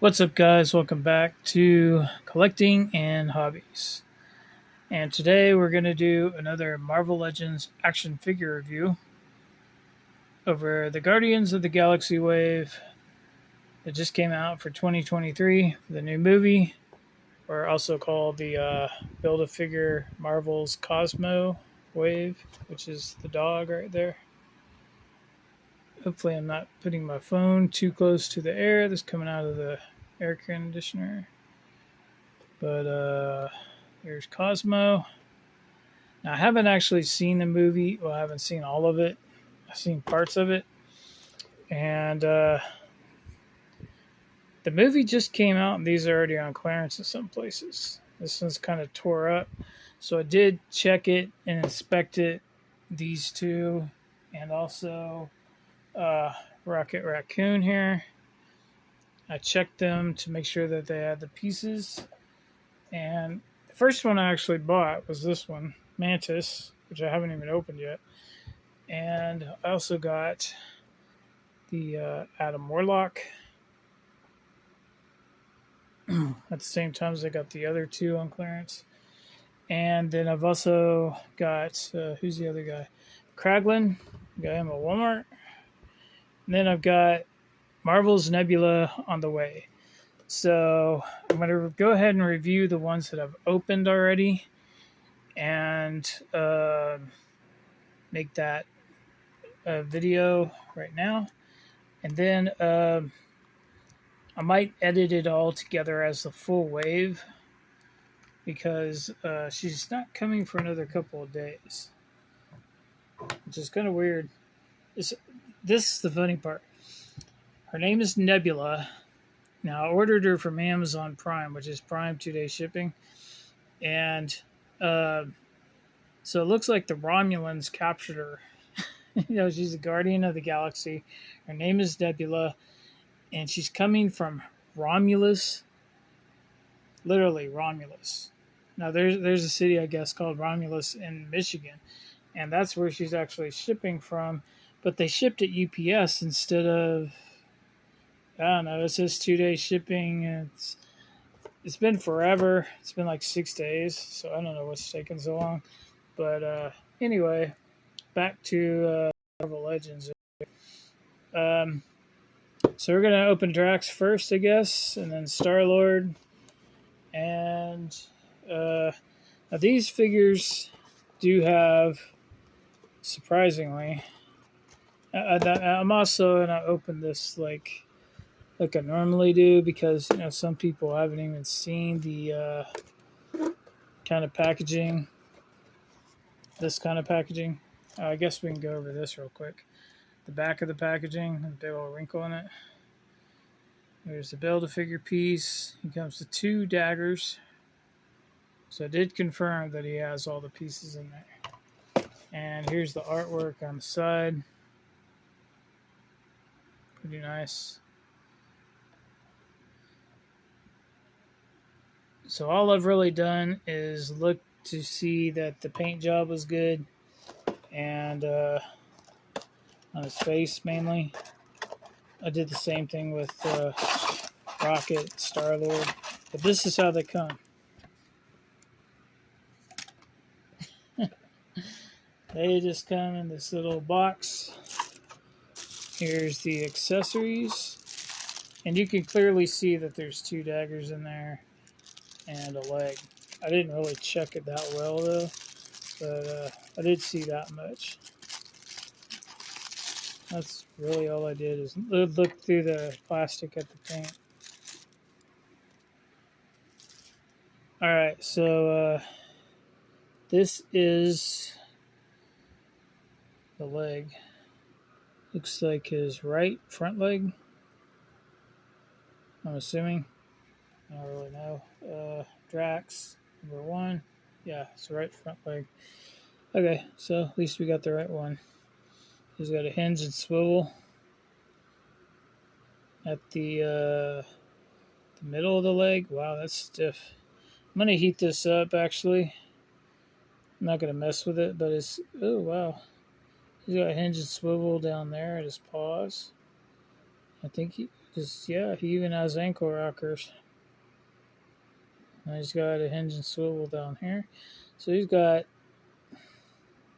What's up, guys? Welcome back to Collecting and Hobbies. And today we're going to do another Marvel Legends action figure review over the Guardians of the Galaxy wave that just came out for 2023, the new movie, or also called the Build-A-Figure Marvel's Cosmo wave, which is the dog right there. Hopefully I'm not putting my phone too close to the air that's coming out of the air conditioner. But there's Cosmo. Now, I haven't actually seen the movie. Well, I haven't seen all of it. I've seen parts of it. And the movie just came out, and these are already on clearance in some places. This one's kind of tore up. So I did check it and inspect it, these two, and also Rocket Raccoon here. I checked them to make sure that they had the pieces. And the first one I actually bought was this one, Mantis, which I haven't even opened yet. And I also got the Adam Warlock. At the same time as I got the other two on clearance. And then I've also got, who's the other guy? Kraglin. Got him at Walmart. And then I've got Marvel's Nebula on the way. So I'm going to go ahead and review the ones that I've opened already and make that a video right now. And then I might edit it all together as the full wave because she's not coming for another couple of days, which is kind of weird. This is the funny part. Her name is Nebula. Now, I ordered her from Amazon Prime, which is Prime 2-day shipping. And so it looks like the Romulans captured her. She's a guardian of the galaxy. Her name is Nebula. And she's coming from Romulus. Literally, Romulus. Now, there's a city, I guess, called Romulus in Michigan. And that's where she's actually shipping from. But they shipped at UPS instead of... I don't know. It says 2-day shipping. It's been forever. It's been like 6 days, so I don't know what's taking so long. But anyway, back to Marvel Legends. So we're gonna open Drax first, I guess, and then Star-Lord. And now these figures do have, surprisingly, I'm also gonna open this like I normally do because some people haven't even seen the kind of packaging, this kind of packaging. I guess we can go over this real quick. The back of the packaging, a big old wrinkle in it. There's the Build-A-Figure piece. He comes with 2 daggers. So I did confirm that he has all the pieces in there. And here's the artwork on the side. Pretty nice. So all I've really done is look to see that the paint job was good, and on his face mainly. I did the same thing with Rocket, Star-Lord, but this is how they come. They just come in this little box. Here's the accessories, and you can clearly see that there's 2 daggers in there and a leg. I didn't really check it that well though, but I did see that much. That's really all I did is look through the plastic at the paint. Alright, so this is the leg. Looks like his right front leg, I'm assuming. I don't really know. Drax, number 1. Yeah, it's the right front leg. Okay, so at least we got the right one. He's got a hinge and swivel at the middle of the leg. Wow, that's stiff. I'm going to heat this up, actually. I'm not going to mess with it, but it's... Oh, wow. He's got a hinge and swivel down there at his paws. I think he... Just, yeah, he even has ankle rockers. And he's got a hinge and swivel down here. So he's got,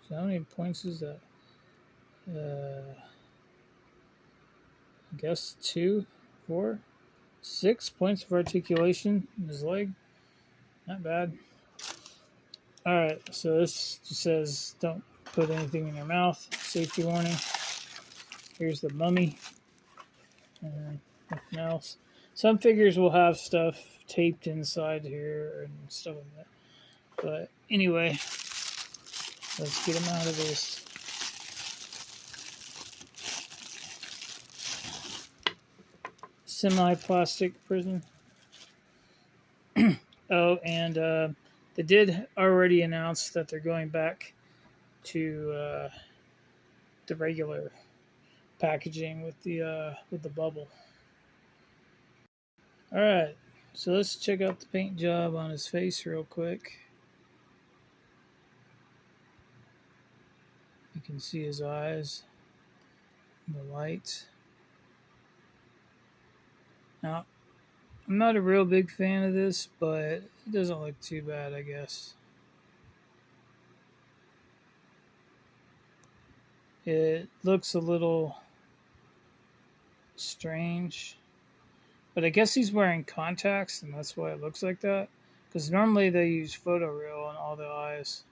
so how many points is that? I guess 2, 4, 6 points of articulation in his leg. Not bad. All right, so this just says don't put anything in your mouth. Safety warning. Here's the mummy. And nothing else. Some figures will have stuff taped inside here and stuff like that. But anyway, let's get him out of this. Semi-plastic prison. Oh, and they did already announce that they're going back to the regular packaging with the bubble. All right, so let's check out the paint job on his face real quick. You can see his eyes, the light. Now, I'm not a real big fan of this, but it doesn't look too bad, I guess. It looks a little strange, but I guess he's wearing contacts, and that's why it looks like that. Because normally they use photoreal on all the eyes.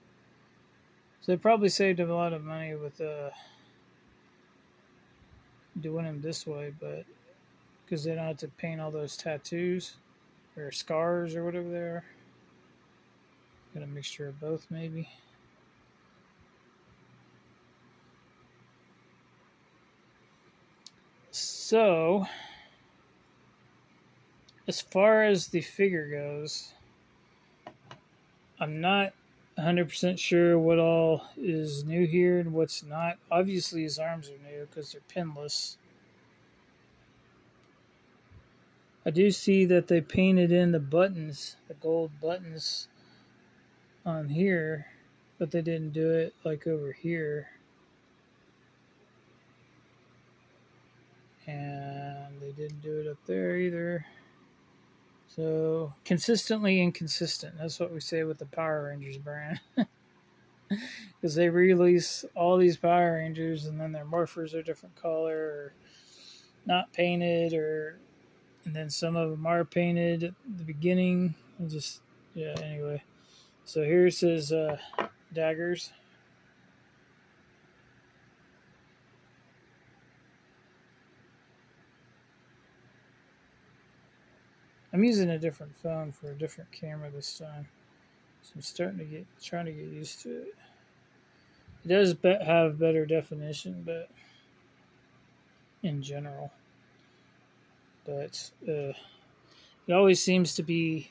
So they probably saved him a lot of money with doing him this way, but because they don't have to paint all those tattoos or scars or whatever they are. Got a mixture of both, maybe. So, as far as the figure goes, I'm not 100% sure what all is new here and what's not. Obviously, his arms are new because they're pinless. I do see that they painted in the buttons, the gold buttons on here, but they didn't do it like over here. And they didn't do it up there either. So, consistently inconsistent. That's what we say with the Power Rangers brand. Because they release all these Power Rangers and then their morphers are different color or not painted, and then some of them are painted at the beginning. And just, yeah, anyway. So here's his daggers. I'm using a different phone for a different camera this time. So I'm trying to get used to it. It does have better definition, but in general. But it always seems to be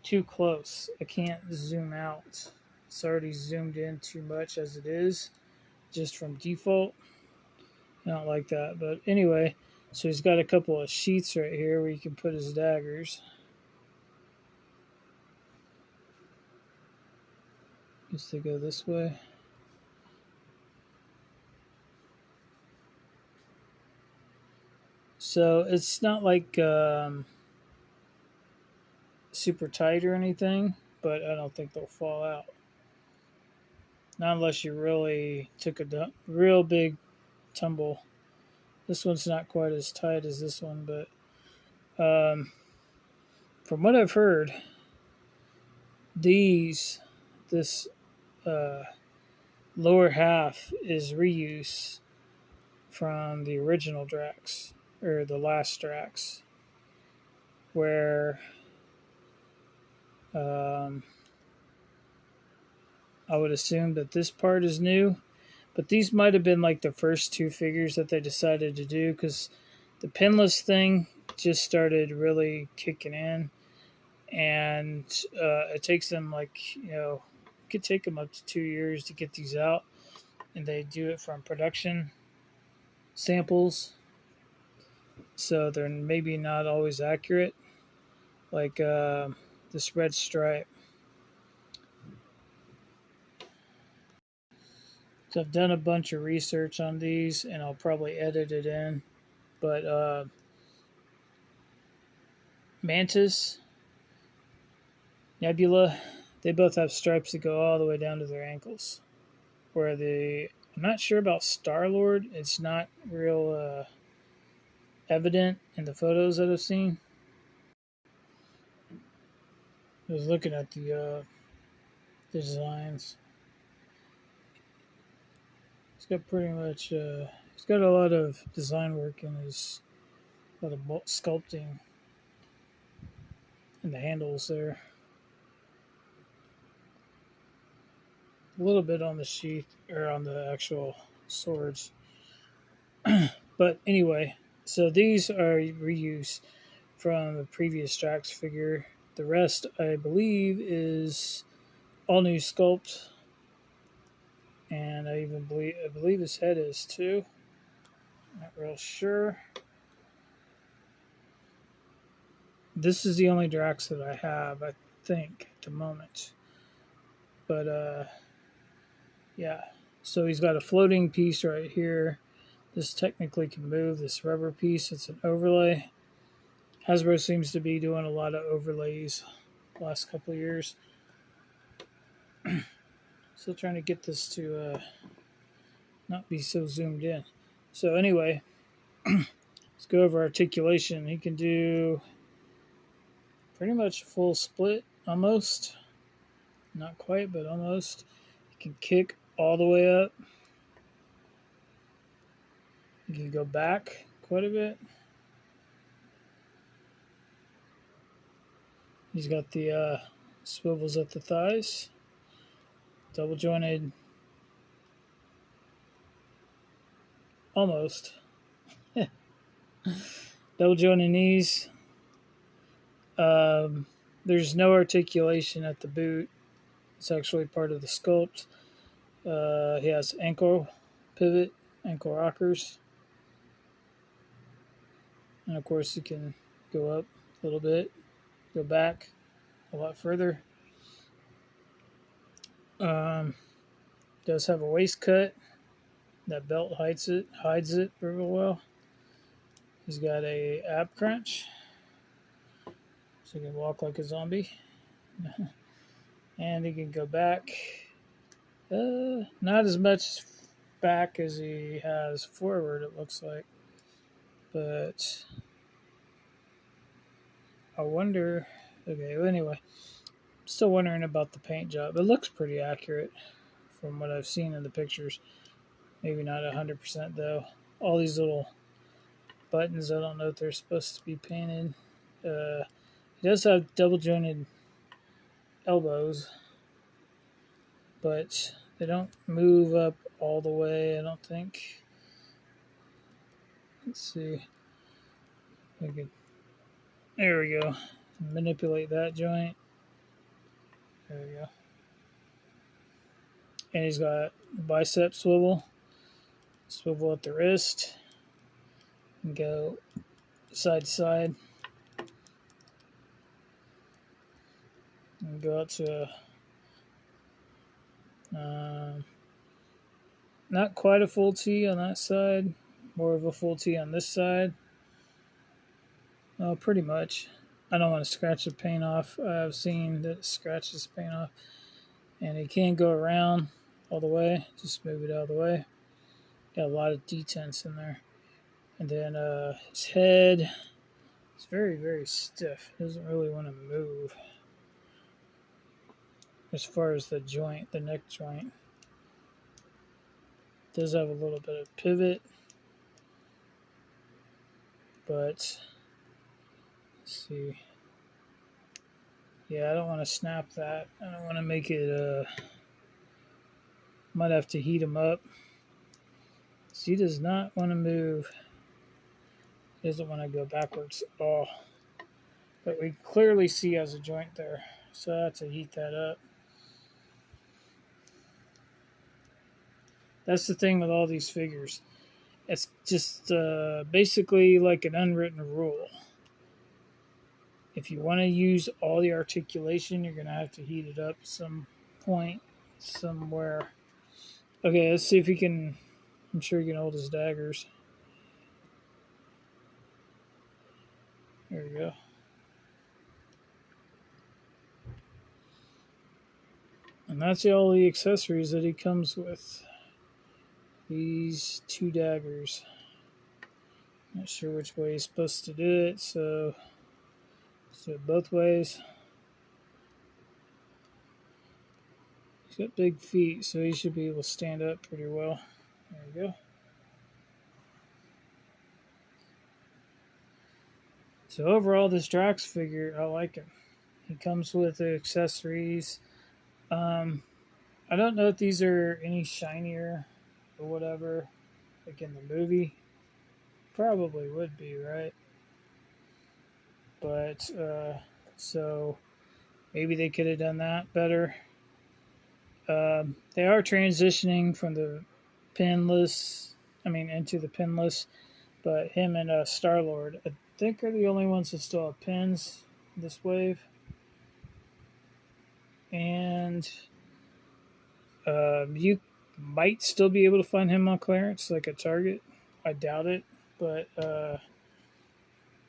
too close. I can't zoom out. It's already zoomed in too much as it is, just from default. I don't like that. But anyway, so he's got a couple of sheets right here where you can put his daggers. Just to go this way. So it's not like super tight or anything, but I don't think they'll fall out. Not unless you really took a real big tumble. This one's not quite as tight as this one, but from what I've heard, this lower half is reuse from the original Drax, or the last Drax, where I would assume that this part is new, but these might have been like the first two figures that they decided to do, because the pinless thing just started really kicking in, and it takes them it could take them up to 2 years to get these out, and they do it from production samples, so they're maybe not always accurate, like this red stripe. So I've done a bunch of research on these, and I'll probably edit it in, but Mantis, Nebula, they both have stripes that go all the way down to their ankles. Where I'm not sure about Star-Lord. It's not real evident in the photos that I've seen. I was looking at the designs. He's got pretty much. He's got a lot of design work in his. A lot of sculpting in the handles there. A little bit on the sheath or on the actual swords. But anyway, so these are reuse from the previous Drax figure. The rest, I believe, is all new sculpt, and I believe his head is too. Not real sure. This is the only Drax that I have, I think, at the moment. But yeah. So he's got a floating piece right here. This technically can move. This rubber piece, it's an overlay. Hasbro seems to be doing a lot of overlays the last couple of years. Still trying to get this to not be so zoomed in. So anyway, let's go over articulation. He can do pretty much a full split, almost. Not quite, but almost. He can kick all the way up. He can go back quite a bit. He's got the swivels at the thighs. Double jointed. Almost. Double jointed knees. There's no articulation at the boot. It's actually part of the sculpt. He has ankle pivot, ankle rockers. And of course, you can go up a little bit, go back a lot further. Does have a waist cut. That belt hides it very well. He's got a ab crunch, so he can walk like a zombie. And he can go back. Not as much back as he has forward, it looks like. But I wonder. Okay, well, anyway, I'm still wondering about the paint job. It looks pretty accurate from what I've seen in the pictures. Maybe not 100% though. All these little buttons, I don't know if they're supposed to be painted. He does have double jointed elbows, but they don't move up all the way, I don't think. Let's see. There we go. Manipulate that joint. There we go. And he's got bicep swivel at the wrist, and go side to side, and go out to not quite a full T on that side, more of a full T on this side. Pretty much. I don't want to scratch the paint off. I've seen that it scratches the paint off. And it can go around all the way. Just move it out of the way. Got a lot of detents in there. And then his head is very, very stiff. Doesn't really want to move. As far as the joint, the neck joint. Does have a little bit of pivot. But let's see. Yeah, I don't want to snap that. I don't want to make it, might have to heat him up. So he does not want to move. He doesn't want to go backwards at all. But we clearly see he has a joint there. So I have to heat that up. That's the thing with all these figures. It's just basically like an unwritten rule. If you want to use all the articulation, you're going to have to heat it up at some point, somewhere. Okay, let's see if he can. I'm sure he can hold his daggers. There we go. And that's all the accessories that he comes with. These 2 daggers. Not sure which way he's supposed to do it, so let's do it both ways. He's got big feet, so he should be able to stand up pretty well. There we go. So overall, this Drax figure, I like him. He comes with the accessories. I don't know if these are any shinier or whatever, like in the movie. Probably would be, right? But, so maybe they could have done that better. They are transitioning from the pinless, into the pinless, but him and Star-Lord, I think, are the only ones that still have pins this wave. And you might still be able to find him on clearance, like at Target. I doubt it, but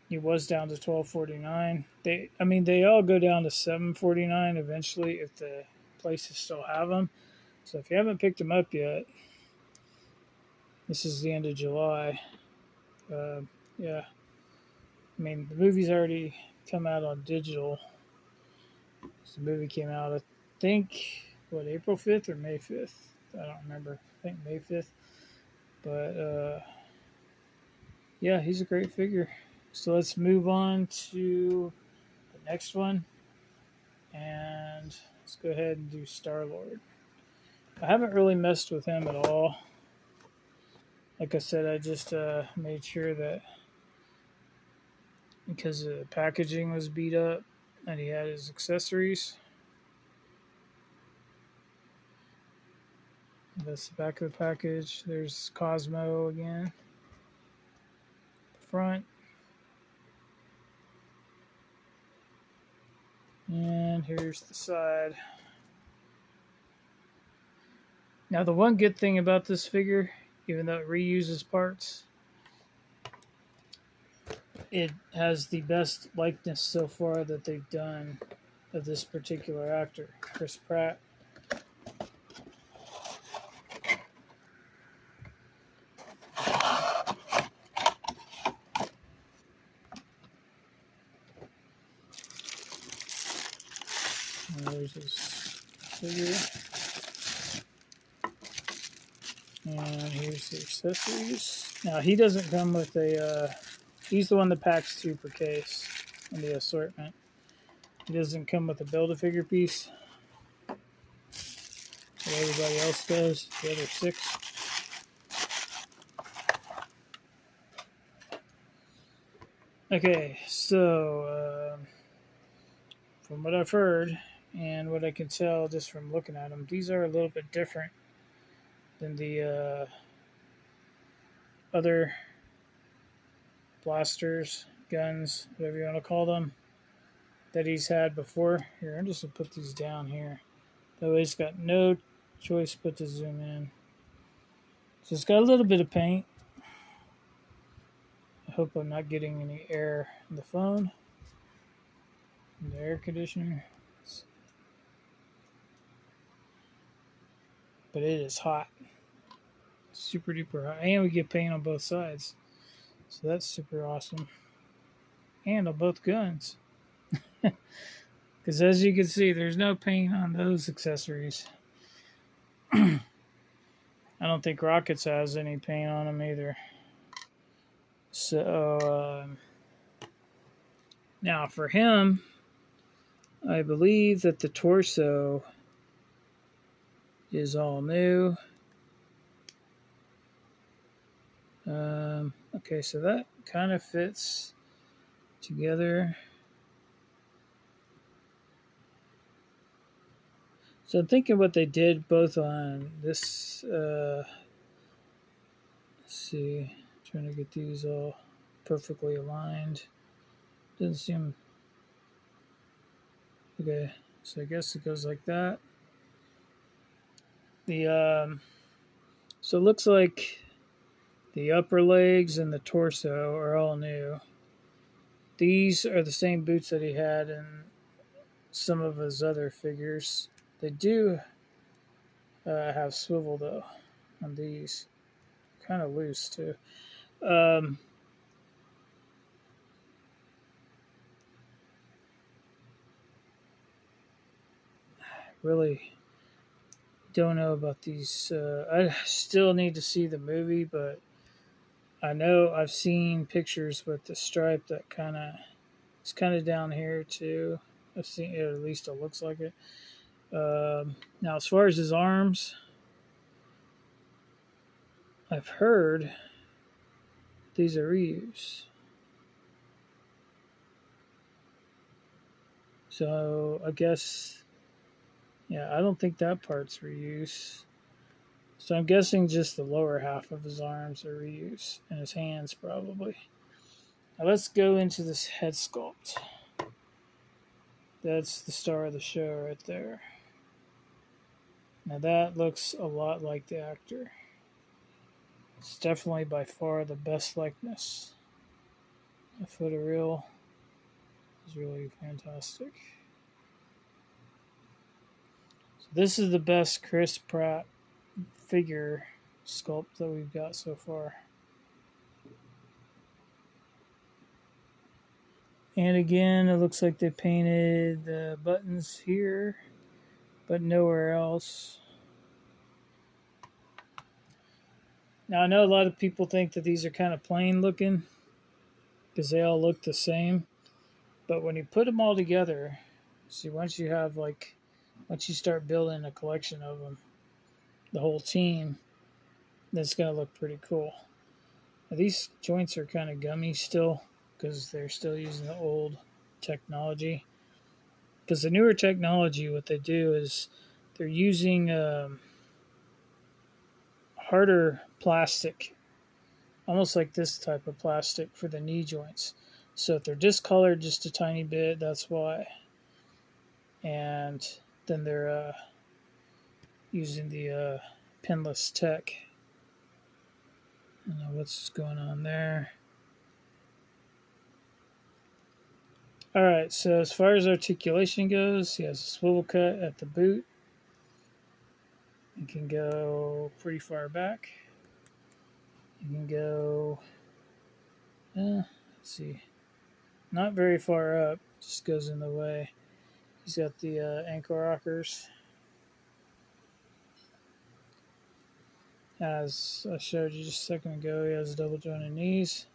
he was down to $12.49. They all go down to $7.49 eventually if the places still have them. So if you haven't picked them up yet, this is the end of July. Yeah, the movie's already come out on digital. So the movie came out, I think, April 5th or May 5th? I don't remember. I think May 5th. But, yeah, he's a great figure. So let's move on to the next one. And let's go ahead and do Star-Lord. I haven't really messed with him at all. Like I said, I just made sure that because the packaging was beat up and he had his accessories. That's the back of the package. There's Cosmo again. Front. And here's the side. Now, the one good thing about this figure, even though it reuses parts, it has the best likeness so far that they've done of this particular actor, Chris Pratt. There's his figure. And here's the accessories. Now, he doesn't come with a... he's the one that packs 2 per case in the assortment. He doesn't come with a Build-A-Figure piece. What everybody else does, the other 6. Okay, so from what I've heard and what I can tell just from looking at them, these are a little bit different than the other blasters, guns, whatever you want to call them, that he's had before. Here, I'm just going to put these down here. That way he's got no choice but to zoom in. So it's got a little bit of paint. I hope I'm not getting any air in the phone. And the air conditioner. But it is hot. Super duper hot. And we get paint on both sides. So that's super awesome. And on both guns. Because as you can see, there's no paint on those accessories. I don't think Rockets has any paint on them either. So, now for him, I believe that the torso is all new. Okay, so that kind of fits together. So I'm thinking what they did both on this, let's see, trying to get these all perfectly aligned. Doesn't seem, okay, so I guess it goes like that. So it looks like the upper legs and the torso are all new. These are the same boots that he had in some of his other figures. They do have swivel though on these. Kind of loose too. Um, really don't know about these. I still need to see the movie, but I know I've seen pictures with the stripe that it's kind of down here too. I've seen it, at least it looks like it. Now, as far as his arms, I've heard these are reused. So I guess, yeah, I don't think that part's reuse. So I'm guessing just the lower half of his arms are reuse, and his hands probably. Now let's go into this head sculpt. That's the star of the show right there. Now that looks a lot like the actor. It's definitely by far the best likeness. The photoreal is really fantastic. So this is the best Chris Pratt figure sculpt that we've got so far. And again, it looks like they painted the buttons here, but nowhere else. Now, I know a lot of people think that these are kind of plain looking because they all look the same. But when you put them all together, see, once you start building a collection of them, the whole team, that's going to look pretty cool. Now, these joints are kind of gummy still because they're still using the old technology. Because the newer technology, what they do is they're using harder plastic, almost like this type of plastic for the knee joints. So if they're discolored just a tiny bit, that's why. And then they're using the pinless tech. I don't know what's going on there. All right, so as far as articulation goes, he has a swivel cut at the boot. You can go pretty far back. You can go, let's see, not very far up, just goes in the way. He's got the ankle rockers. As I showed you just a second ago, he has double jointed knees.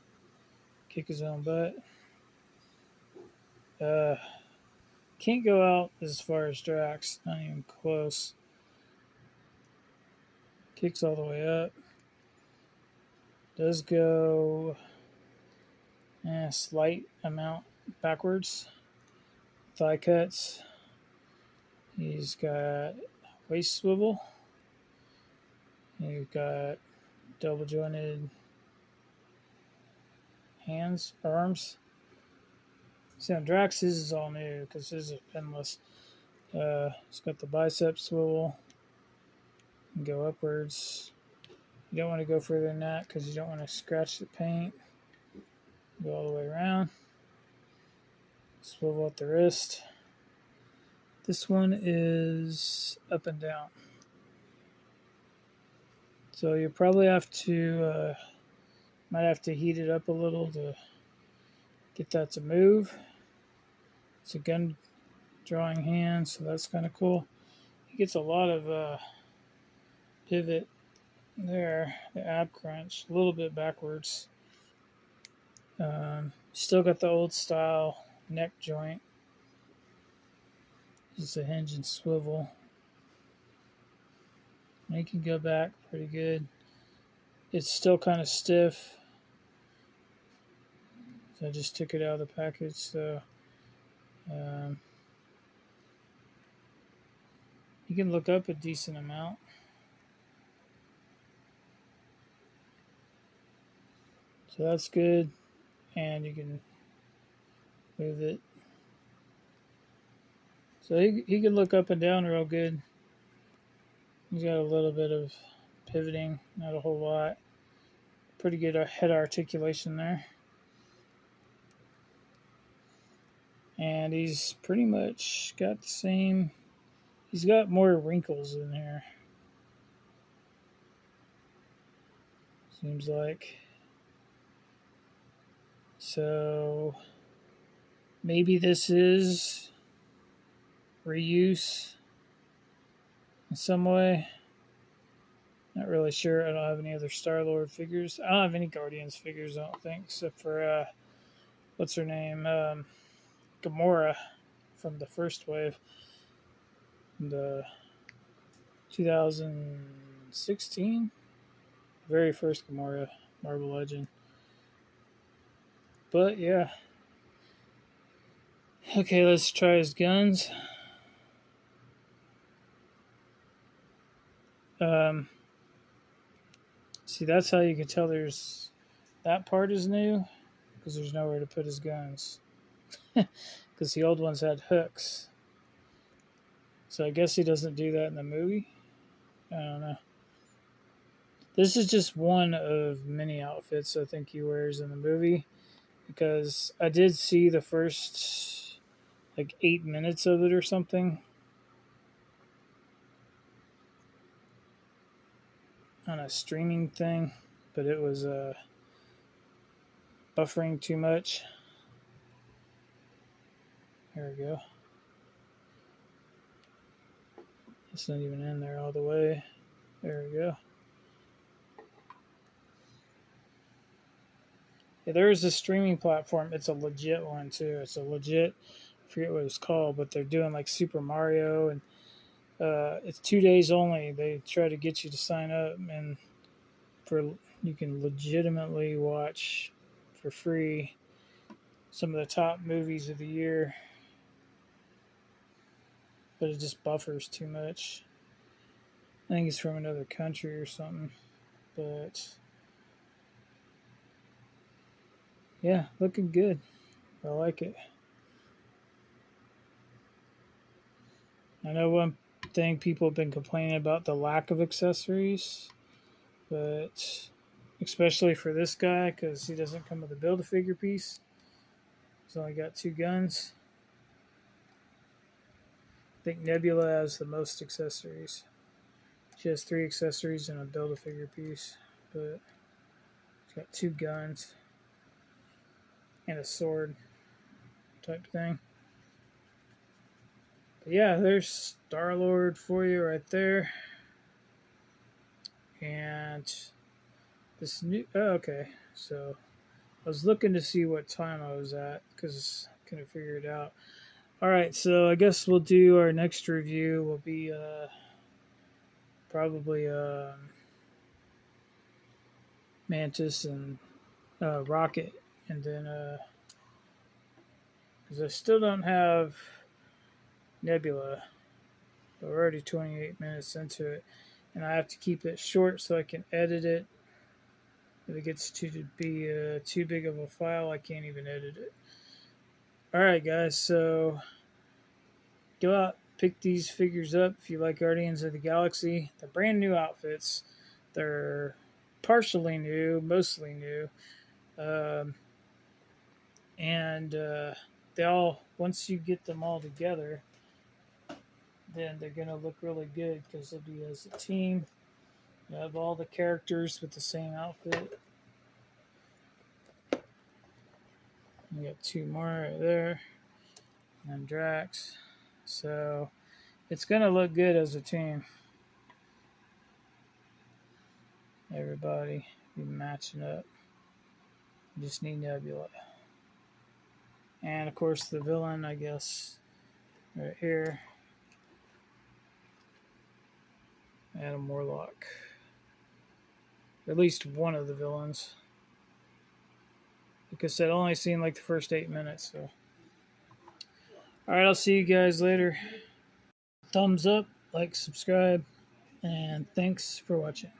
Kick his own butt. Can't go out as far as Drax, not even close. Kicks all the way up. Does go a slight amount backwards. Thigh cuts. He's got waist swivel. He's got double jointed arms. See, on Drax, his is all new because his is pinless. It's got the bicep swivel. You can go upwards. You don't want to go further than that because you don't want to scratch the paint. Go all the way around. Swivel at the wrist. This one is up and down. So you probably might have to heat it up a little to get that to move. It's a gun drawing hand, so that's kind of cool. He gets a lot of pivot there, the ab crunch, a little bit backwards. Still got the old style neck joint. Just a hinge and swivel. And you can go back pretty good. It's still kind of stiff. So I just took it out of the package. So you can look up a decent amount. So that's good. And you can move it. So he can look up and down real good. He's got a little bit of pivoting, not a whole lot. Pretty good head articulation there. And he's pretty much got the same. He's got more wrinkles in here. seems like. So maybe this is reuse in some way. Not really sure. I don't have any other Star-Lord figures. I don't have any Guardians figures, I don't think, except for, what's her name? Gamora from the first wave. The 2016? Very first Gamora Marvel Legend. But, yeah. Okay, let's try his guns. See, that's how you can tell that part is new, because there's nowhere to put his guns. Because the old ones had hooks. So I guess he doesn't do that in the movie. I don't know. This is just one of many outfits I think he wears in the movie, because I did see the first 8 minutes of it or something on a streaming thing, but it was buffering too much. There we go. It's not even in there all the way. There we go. Yeah, there is a streaming platform. It's a legit one too. It's a legit, I forget what it's called, but they're doing Super Mario, and it's 2 days only. They try to get you to sign up, and you can legitimately watch for free some of the top movies of the year, but it just buffers too much. I think it's from another country or something, but yeah, looking good. I like it. I know one thing people have been complaining about, the lack of accessories, but especially for this guy, because he doesn't come with a Build-A-Figure piece. He's only got 2 guns. I think Nebula has the most accessories. She has 3 accessories and a Build-A-Figure piece, but she's got 2 guns and a sword type thing. But yeah, there's Star-Lord for you right there. And this new... Oh, okay, so I was looking to see what time I was at, because I couldn't figure it out. Alright, so I guess we'll do our next review will be probably Mantis and Rocket, and then because I still don't have Nebula. We're already 28 minutes into it, and I have to keep it short so I can edit it. If it gets to be too big of a file, I can't even edit it. Alright guys, so go out, pick these figures up if you like Guardians of the Galaxy. They're brand new outfits. They're partially new, mostly new. And they all, once you get them all together, then they're going to look really good, because they'll be as a team. You have all the characters with the same outfit. You got 2 more right there, and Drax. So it's going to look good as a team. Everybody be matching up. You just need Nebula. And of course the villain, I guess, right here. Adam Warlock. At least one of the villains. Like I said, only seen the first 8 minutes, so. Alright, I'll see you guys later. Thumbs up, like, subscribe, and thanks for watching.